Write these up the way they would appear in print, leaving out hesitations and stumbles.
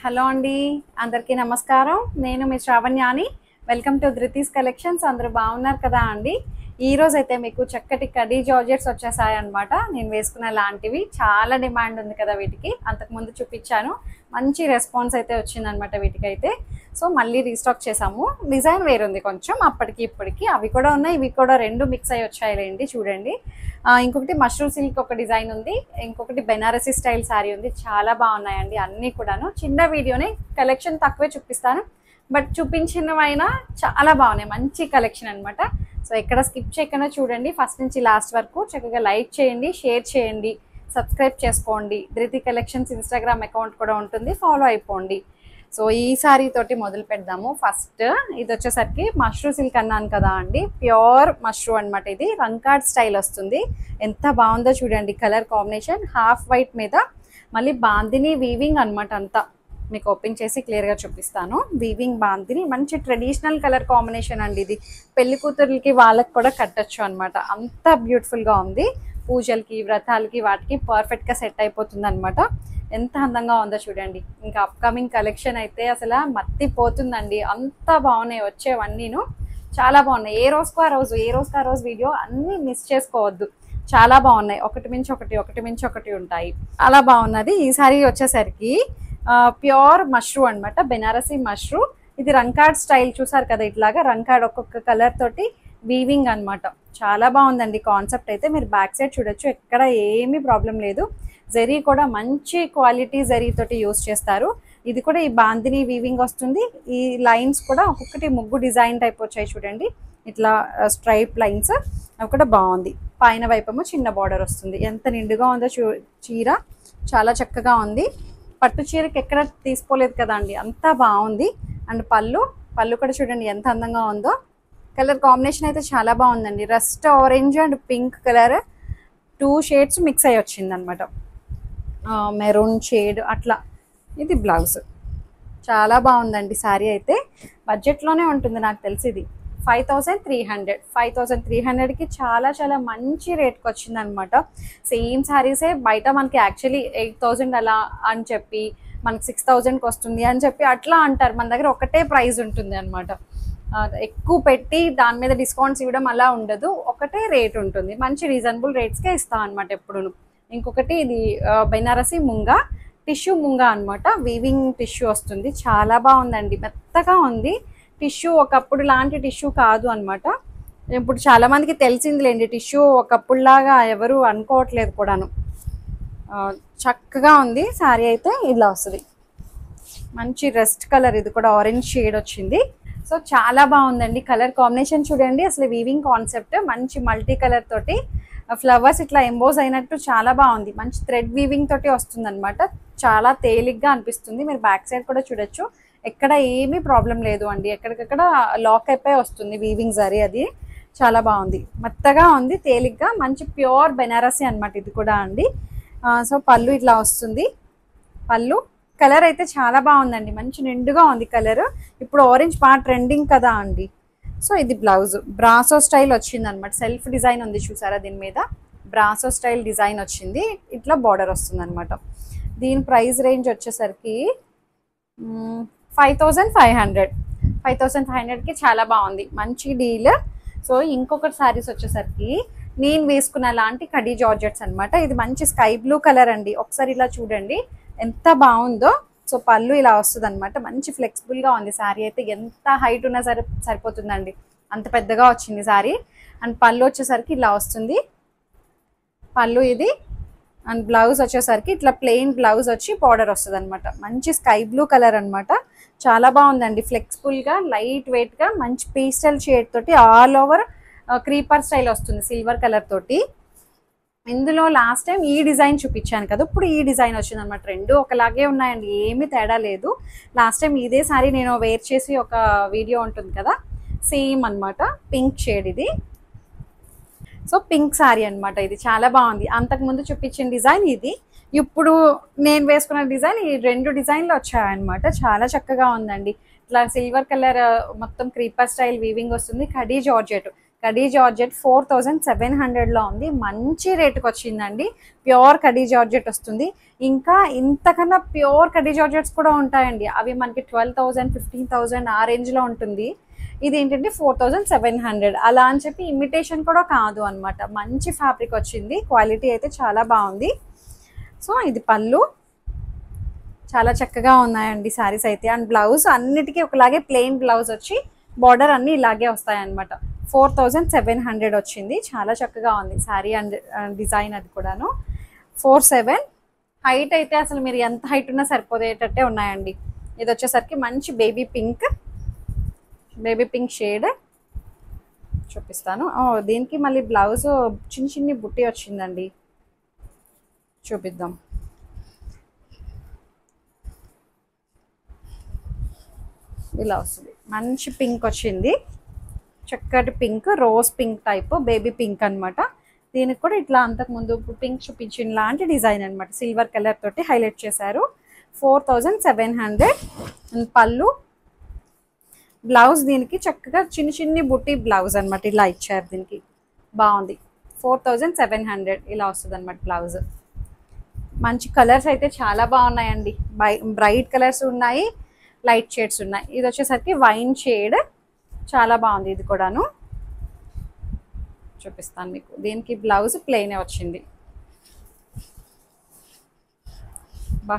Hello అండి, అందరికీ నమస్కారం. నేను మీ శ్రావణ్యాని. Welcome to Dhruti's collections. అందరూ బాగున్నారు కదా అండి? ఈ రోజు అయితే మీకు చక్కటి కడీ జార్జెట్స్ వచ్చేసాయి అనమాట. నేను వేసుకున్న లాంటివి చాలా డిమాండ్ ఉంది కదా వీటికి. అంతకుముందు చూపించాను, మంచి రెస్పాన్స్ అయితే వచ్చిందనమాట వీటికైతే. సో మళ్ళీ రీస్టాక్ చేసాము. డిజైన్ వేరుంది కొంచెం అప్పటికి ఇప్పటికి. అవి కూడా ఉన్నాయి, ఇవి కూడా రెండు మిక్స్ అయ్యి వచ్చాయిలేండి. చూడండి, ఇంకొకటి మష్రూమ్ సిల్క్ ఒక డిజైన్ ఉంది, ఇంకొకటి బెనారసీ స్టైల్ శారీ ఉంది. చాలా బాగున్నాయండి అన్నీ కూడాను. చిన్న వీడియోనే, కలెక్షన్ తక్కువే చూపిస్తాను, బట్ చూపించినవైనా చాలా బాగున్నాయి. మంచి కలెక్షన్ అనమాట. సో ఎక్కడ స్కిప్ చేయకుండా చూడండి, ఫస్ట్ నుంచి లాస్ట్ వరకు. చక్కగా లైక్ చేయండి, షేర్ చేయండి, సబ్స్క్రైబ్ చేసుకోండి. ధృతి కలెక్షన్స్ ఇన్స్టాగ్రామ్ అకౌంట్ కూడా ఉంటుంది, ఫాలో అయిపోండి. సో ఈ సారీ తోటి మొదలు పెడదాము. ఫస్ట్ ఇది వచ్చేసరికి మష్రూమ్ సిల్క్ అన్నాను కదా అండి, ప్యూర్ మష్రూమ్ అనమాట. ఇది రంకాడ్ స్టైల్ వస్తుంది. ఎంత బాగుందో చూడండి, కలర్ కాంబినేషన్ హాఫ్ వైట్ మీద మళ్ళీ బాందిని వీవింగ్ అనమాట. అంతా మీకు ఓపెన్ చేసి క్లియర్గా చూపిస్తాను. వీవింగ్ బాందిని, మంచి ట్రెడిషనల్ కలర్ కాంబినేషన్ అండి. ఇది పెళ్లి కూతుర్లకి వాళ్ళకి కూడా కట్టచ్చు అనమాట. అంత బ్యూటిఫుల్గా ఉంది. పూజలకి, వ్రతాలకి, వాటికి పర్ఫెక్ట్గా సెట్ అయిపోతుంది అనమాట. ఎంత అందంగా ఉందో చూడండి. ఇంకా అప్కమింగ్ కలెక్షన్ అయితే అసలు మత్తిపోతుందండి. అంత బాగున్నాయి వచ్చేవన్నీను, చాలా బాగున్నాయి. ఏ రోజుకు ఆ రోజు వీడియో అన్నీ మిస్ చేసుకోవద్దు. చాలా బాగున్నాయి, ఒకటి మించి ఒకటి, ఒకటి మించి ఒకటి ఉంటాయి. అలా బాగున్నది. ఈ సారీ వచ్చేసరికి ప్యూర్ మష్రూమ్ అనమాట, బెనారసీ మష్రూమ్. ఇది రంకాడ్ స్టైల్ చూసారు కదా, ఇట్లాగా రంకాడ్ ఒక్కొక్క కలర్ తోటి వీవింగ్ అనమాట. చాలా బాగుందండి కాన్సెప్ట్ అయితే. మీరు బ్యాక్ సైడ్ చూడొచ్చు, ఎక్కడ ఏమీ ప్రాబ్లం లేదు. జరీ కూడా మంచి క్వాలిటీ జరీ తోటి యూస్ చేస్తారు. ఇది కూడా ఈ బాందిని వీవింగ్ వస్తుంది. ఈ లైన్స్ కూడా ఒక్కొక్కటి ముగ్గు డిజైన్ టైప్ వచ్చాయి చూడండి, ఇట్లా స్ట్రైప్ లైన్స్. అవి కూడా బాగుంది. పైన వైపేమో చిన్న బార్డర్ వస్తుంది. ఎంత నిండుగా ఉందో చీర, చాలా చక్కగా ఉంది. పట్టు చీరకి ఎక్కడ తీసుకోలేదు కదా అండి, అంతా బాగుంది. అండ్ పళ్ళు కూడా చూడండి ఎంత అందంగా ఉందో. కలర్ కాంబినేషన్ అయితే చాలా బాగుందండి. Rust orange and pink colour, 2 shades mix అయ్యి వచ్చింది అనమాట. మెరూన్ షేడ్ అట్లా. ఇది బ్లౌజ్. చాలా బాగుందండి శారీ అయితే. బడ్జెట్లోనే ఉంటుంది నాకు తెలిసి. ఇది 5300కి చాలా చాలా మంచి రేట్కి వచ్చింది అనమాట. సేమ్ శారీసే బయట మనకి యాక్చువల్లీ 8000 అలా అని చెప్పి, మనకి 6000కి వస్తుంది అని చెప్పి అట్లా అంటారు. మన దగ్గర ఒకటే ప్రైస్ ఉంటుంది అనమాట. ఎక్కువ పెట్టి దాని మీద డిస్కౌంట్స్ ఇవ్వడం అలా ఉండదు, ఒకటే రేట్ ఉంటుంది. మంచి రీజనబుల్ రేట్స్కే ఇస్తాం అనమాట ఎప్పుడును. ఇంకొకటి ఇది బెనారసీ ముంగా, టిష్యూ ముంగా అనమాట. వీవింగ్ టిష్యూ వస్తుంది. చాలా బాగుందండి, మెత్తగా ఉంది. టిష్యూ ఒకప్పుడు లాంటి టిష్యూ కాదు అనమాట. ఇప్పుడు చాలా మందికి తెలిసిందిలేండి, టిష్యూ ఒకప్పుడులాగా ఎవరు అనుకోవట్లేదు కూడాను. చక్కగా ఉంది శారీ అయితే. ఇలా వస్తుంది, మంచి రెస్ట్ కలర్. ఇది కూడా ఆరెంజ్ షేడ్ వచ్చింది. సో చాలా బాగుందండి. కలర్ కాంబినేషన్ చూడండి, అసలు వీవింగ్ కాన్సెప్ట్ మంచి మల్టీ కలర్ తోటి ఫ్లవర్స్ ఇట్లా ఎంబోజ్ అయినట్టు చాలా బాగుంది. మంచి థ్రెడ్ వీవింగ్ తోటి వస్తుంది అనమాట. చాలా తేలిగ్గా అనిపిస్తుంది. మీరు బ్యాక్ సైడ్ కూడా చూడొచ్చు, ఎక్కడ ఏమీ ప్రాబ్లం లేదు అండి. ఎక్కడికక్కడ లాక్ అయిపోయి వస్తుంది వీవింగ్ జరీ. అది చాలా బాగుంది, మెత్తగా ఉంది, తేలిగ్గా. మంచి ప్యూర్ బెనారసీ అనమాట ఇది కూడా అండి. సో పళ్ళు ఇట్లా వస్తుంది. పళ్ళు కలర్ అయితే చాలా బాగుందండి, మంచి నిండుగా ఉంది కలర్. ఇప్పుడు ఆరెంజ్ బాగా ట్రెండింగ్ కదా అండి. సో ఇది బ్లౌజ్. బ్రాసో స్టైల్ వచ్చింది అనమాట. సెల్ఫ్ డిజైన్ ఉంది చూసారా, దీని మీద బ్రాసో స్టైల్ డిజైన్ వచ్చింది. ఇట్లా బార్డర్ వస్తుంది అనమాట. దీని ప్రైస్ రేంజ్ వచ్చేసరికి 5500కి చాలా బాగుంది, మంచి డీల్. సో ఇంకొకటి శారీస్ వచ్చేసరికి నేను వేసుకున్న లాంటి కడీ జార్జెట్స్ అనమాట. ఇది మంచి స్కై బ్లూ కలర్ అండి. ఒకసారి ఇలా చూడండి ఎంత బాగుందో. సో పళ్ళు ఇలా వస్తుంది అనమాట. మంచి ఫ్లెక్సిబుల్గా ఉంది శారీ అయితే. ఎంత హైట్ ఉన్నా సరే సరిపోతుందండి, అంత పెద్దగా వచ్చింది శారీ. అండ్ పళ్ళు వచ్చేసరికి ఇలా వస్తుంది పళ్ళు ఇది. అండ్ బ్లౌజ్ వచ్చేసరికి ఇట్లా ప్లెయిన్ బ్లౌజ్ వచ్చి బార్డర్ వస్తుంది అనమాట. మంచి స్కై బ్లూ కలర్ అనమాట. చాలా బాగుందండి, ఫ్లెక్సిబుల్గా, లైట్ వెయిట్గా, మంచి పేస్టల్ షేడ్ తోటి ఆల్ ఓవర్ క్రీపర్ స్టైల్ వస్తుంది సిల్వర్ కలర్ తోటి. ఇందులో లాస్ట్ టైం ఈ డిజైన్ చూపించాను కదా, ఇప్పుడు ఈ డిజైన్ వచ్చింది అనమాట. రెండు ఒకలాగే ఉన్నాయండి, ఏమీ తేడా లేదు. లాస్ట్ టైం ఇదే సారీ నేను వేర్ చేసి ఒక వీడియో ఉంటుంది కదా, సేమ్ అనమాట. పింక్ షేడ్ ఇది. సో పింక్ శారీ అనమాట. ఇది చాలా బాగుంది. అంతకుముందు చూపించిన డిజైన్ ఇది, ఇప్పుడు నేను వేసుకున్న డిజైన్, ఈ రెండు డిజైన్లు వచ్చాయన్నమాట. చాలా చక్కగా ఉందండి. ఇట్లా సిల్వర్ కలర్ మొత్తం క్రీపర్ స్టైల్ వీవింగ్ వస్తుంది. కడీ జార్జెట్. కడీ జార్జెట్ 4700లో ఉంది. మంచి రేటుకి వచ్చిందండి. ప్యూర్ కడీ జార్జెట్ వస్తుంది. ఇంకా ఇంతకన్నా ప్యూర్ కడీ జార్జెట్స్ కూడా ఉంటాయండి. అవి మనకి 12,000 15,000 ఆ రేంజ్లో ఉంటుంది. ఇది ఏంటంటే 4700 అలా అని చెప్పి ఇమిటేషన్ కూడా కాదు అనమాట. మంచి ఫ్యాబ్రిక్ వచ్చింది. క్వాలిటీ అయితే చాలా బాగుంది. సో ఇది పళ్ళు, చాలా చక్కగా ఉన్నాయండి శారీస్ అయితే. అండ్ బ్లౌజ్ అన్నిటికీ ఒకలాగే ప్లెయిన్ బ్లౌజ్ వచ్చి బార్డర్ అన్నీ ఇలాగే వస్తాయన్నమాట. 4700 వచ్చింది. చాలా చక్కగా ఉంది శారీ అండ్ డిజైన్. అది కూడాను 47. హైట్ అయితే అసలు మీరు ఎంత హైట్ ఉన్నా సరిపోయేటట్టే ఉన్నాయండి. ఇది వచ్చేసరికి మంచి బేబీ పింక్ షేడ్ చూపిస్తాను. దీనికి మళ్ళీ బ్లౌజ్ చిన్ని బుట్టి వచ్చిందండి, చూపిద్దాం. ఇలా వస్తుంది. మంచి పింక్ వచ్చింది, చక్కటి pink, rose pink type, baby pink అనమాట. దీనికి కూడా ఇట్లా అంతకుముందు పింక్ చూపించిన లాంటి డిజైన్ అనమాట. సిల్వర్ కలర్ తోటి హైలైట్ చేశారు. 4700. పళ్ళు, బ్లౌజ్ దీనికి చక్కగా చిన్ని బుట్టి బ్లౌజ్ అనమాట. ఇలా ఇచ్చారు, దీనికి బాగుంది. 4700 ఇలా వస్తుంది అనమాట బ్లౌజ్. మంచి కలర్స్ అయితే చాలా బాగున్నాయండి. బ్రైట్ కలర్స్ ఉన్నాయి, లైట్ షేడ్స్ ఉన్నాయి. ఇది వచ్చేసరికి వైన్ షేడ్, చాలా బాగుంది. ఇది కూడాను చూపిస్తాను మీకు. దీనికి బ్లౌజ్ ప్లెయినే వచ్చింది. బా,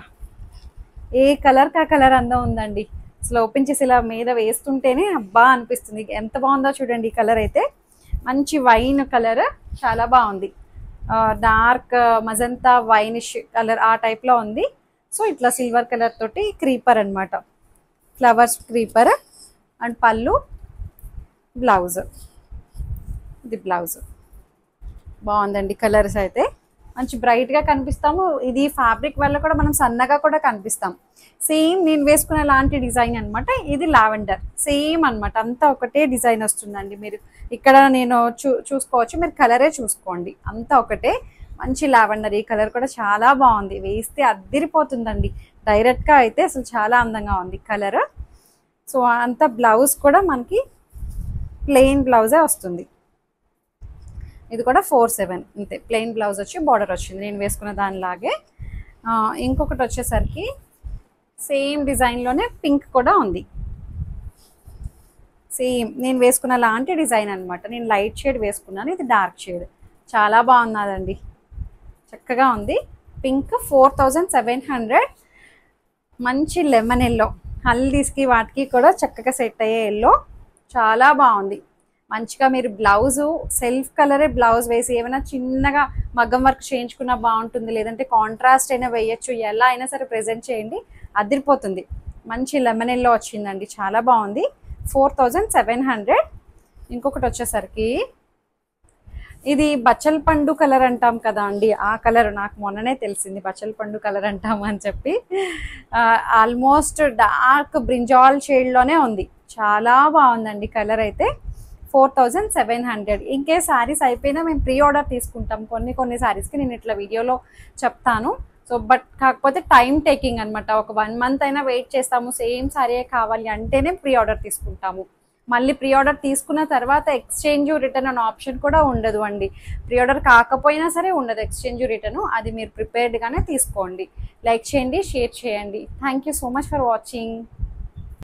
ఏ కలర్ కా కలర్ అందం ఉందండి. అసలు ఓపెన్ చేసి ఇలా మీద వేస్తుంటేనే అబ్బా అనిపిస్తుంది. ఎంత బాగుందో చూడండి. ఈ కలర్ అయితే మంచి వైన్ కలర్, చాలా బాగుంది. డార్క్ మజంతా వైనిష్ కలర్ ఆ టైప్లో ఉంది. సో ఇట్లా సిల్వర్ కలర్ తోటి క్రీపర్ అనమాట, ఫ్లవర్స్ క్రీపర్. అండ్ పళ్ళు, బ్లౌజ్. ఇది బ్లౌజ్ బాగుందండి. కలర్స్ అయితే మంచి బ్రైట్గా కనిపిస్తాము. ఇది ఫ్యాబ్రిక్ వల్ల కూడా మనం సన్నగా కూడా కనిపిస్తాం. సేమ్ నేను వేసుకునే లాంటి డిజైన్ అనమాట. ఇది లావెండర్ సేమ్ అనమాట. అంతా ఒకటే డిజైన్ వస్తుందండి. మీరు ఇక్కడ నేను చూసుకోవచ్చు, మీరు కలరే చూసుకోండి, అంతా ఒకటే. మంచి లావెండర్. ఈ కలర్ కూడా చాలా బాగుంది, వేస్తే అద్దిరిపోతుందండి. డైరెక్ట్గా అయితే అసలు చాలా అందంగా ఉంది కలర్. సో అంతా బ్లౌజ్ కూడా మనకి ప్లెయిన్ బ్లౌజే వస్తుంది. ఇది కూడా 47 అంతే, ప్లెయిన్ బ్లౌజ్ వచ్చి బార్డర్ వచ్చింది నేను వేసుకున్న దానిలాగే. ఇంకొకటి వచ్చేసరికి సేమ్ డిజైన్లోనే పింక్ కూడా ఉంది. సేమ్ నేను వేసుకున్న లాంటి డిజైన్ అనమాట. నేను లైట్ షేడ్ వేసుకున్నాను, ఇది డార్క్ షేడ్. చాలా బాగున్నదండి, చక్కగా ఉంది. పింక్ 4700. మంచి లెమన్ ఎల్లో, హల్దీస్కి వాటికి కూడా చక్కగా సెట్ అయ్యే ఎల్లో, చాలా బాగుంది. మంచిగా మీరు బ్లౌజు సెల్ఫ్ కలరే బ్లౌజ్ వేసి ఏమైనా చిన్నగా మగ్గం వర్క్ చేయించుకున్నా బాగుంటుంది, లేదంటే కాంట్రాస్ట్ అయినా వేయచ్చు. ఎలా అయినా సరే ప్రెజెంట్ చేయండి, అదిరిపోతుంది. మంచి లెమన్ ఎల్లో వచ్చిందండి, చాలా బాగుంది. 4700. ఇంకొకటి వచ్చేసరికి ఇది బచ్చల పండు కలర్ అంటాం కదా అండి, ఆ కలర్ నాకు మొన్ననే తెలిసింది. బచ్చల పండు కలర్ అంటాము అని చెప్పి. ఆల్మోస్ట్ డార్క్ బ్రింజాల్ షేడ్లోనే ఉంది. చాలా బాగుందండి కలర్ అయితే. 4700. ఇంకే శారీస్ అయిపోయినా మేము ప్రీ ఆర్డర్ తీసుకుంటాం. కొన్ని శారీస్కి నేను ఇట్లా వీడియోలో చెప్తాను. సో బట్ కాకపోతే టైం టేకింగ్ అనమాట. ఒక 1 month అయినా వెయిట్ చేస్తాము. సేమ్ శారీ కావాలి అంటేనే ప్రీ ఆర్డర్ తీసుకుంటాము. మళ్ళీ ప్రీ ఆర్డర్ తీసుకున్న తర్వాత ఎక్స్చేంజ్ రిటర్న్ అనే ఆప్షన్ కూడా ఉండదు అండి. ప్రీ ఆర్డర్ కాకపోయినా సరే ఉండదు ఎక్స్చేంజ్ రిటర్న్. అది మీరు ప్రిపేర్డ్గానే తీసుకోండి. లైక్ చేయండి, షేర్ చేయండి. Thank you so much for watching.